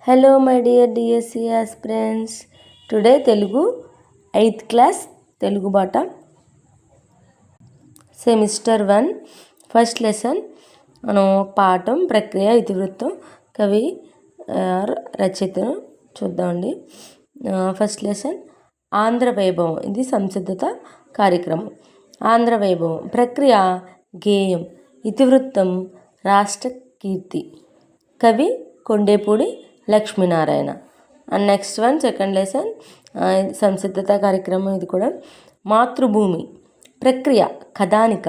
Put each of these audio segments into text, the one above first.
Hello my dear DSC aspirants. Today Telugu 8th class Telugu Bata Semester 1 first lesson పాఠం ప్రక్రియ ఇతివృత్తం కవి రచయితను చూద్దామండి. ఫస్ట్ లెసన్ ఆంధ్ర వైభవం. ఇది సంసిద్ధత కార్యక్రమం. ఆంధ్ర వైభవం ప్రక్రియ గేయం, ఇతివృత్తం రాష్ట్ర కీర్తి, కవి Kondepudi Lakshminarayana. And next one second lesson సంసిద్ధత కార్యక్రమం. ఇది కూడా మాతృభూమి ప్రక్రియ కథానిక,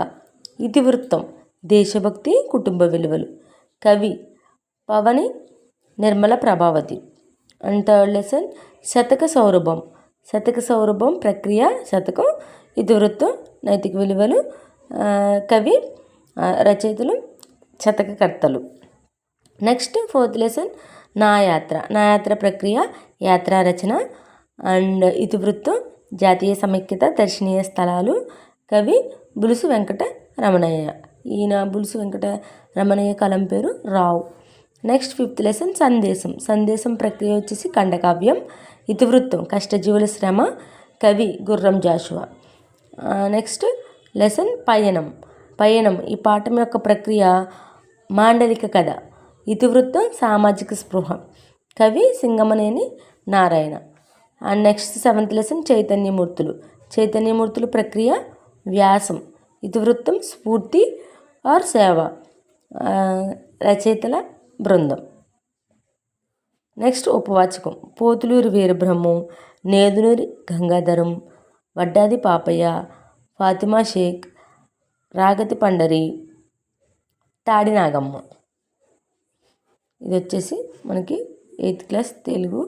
ఇతివృత్తం దేశభక్తి కుటుంబ విలువలు, కవి Pavani Nirmala Prabhavati. And third lesson Shataka Saurabham. శతక సౌరభం ప్రక్రియ శతకం, ఇతివృత్తం నైతిక విలువలు, కవి రచయితలు శతకకర్తలు. నెక్స్ట్ ఫోర్త్ లెసన్ నా యాత్ర ప్రక్రియ యాత్రా రచన అండ్ ఇతివృత్తం జాతీయ సమైక్యత దర్శనీయ స్థలాలు, కవి బులుసు వెంకట రమణయ్య. ఈయన బులుసు వెంకట రమణయ్య కలం పేరు రావు. నెక్స్ట్ ఫిఫ్త్ లెసన్ సందేశం ప్రక్రియ వచ్చేసి ఖండకావ్యం, ఇతివృత్తం కష్టజీవుల శ్రమ, కవి గుర్రం జాషువా. నెక్స్ట్ లెసన్ పయనం ఈ పాఠం యొక్క ప్రక్రియ మాండలిక కథ, ఇతివృత్తం సామాజిక స్పృహ, కవి Singamaneni Narayana. And next seventh lesson చైతన్యమూర్తులు ప్రక్రియ వ్యాసం, ఇతివృత్తం స్ఫూర్తి ఆర్ సేవ, రచయితల బృందం. నెక్స్ట్ ఉపవాచకం పోతులూరి వీరబ్రహ్మం, నేదునూరి గంగాధరం, వడ్డాది పాపయ్య, ఫాతిమా షేక్, రాగతి పండరి, తాడి నాగమ్మ. ఇది వచ్చేసి మనకి 8th class Telugu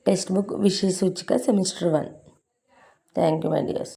text book విషయ సూచిక semester 1. Thank you my dears.